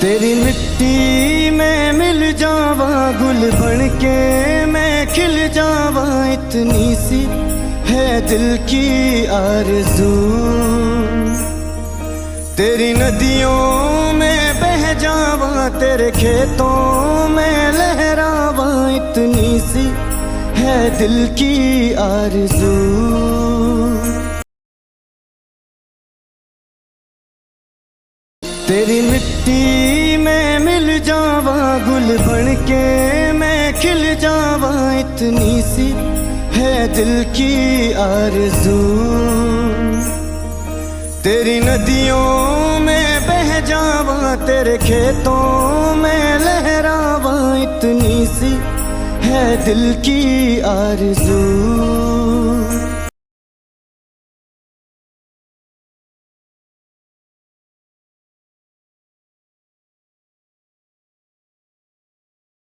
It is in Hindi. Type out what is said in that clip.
तेरी मिट्टी में मिल जावा, गुल बन के मैं खिल जावा, इतनी सी है दिल की आरज़ू। तेरी नदियों में बह जावा, तेरे खेतों में लहरावा, इतनी सी है दिल की आरज़ू। तेरी मिट्टी में मिल जावा, गुल बन के मैं खिल जावा, इतनी सी है दिल की आरज़ू। तेरी नदियों में बह जावा, तेरे खेतों में लहरावा, इतनी सी है दिल की आरज़ू।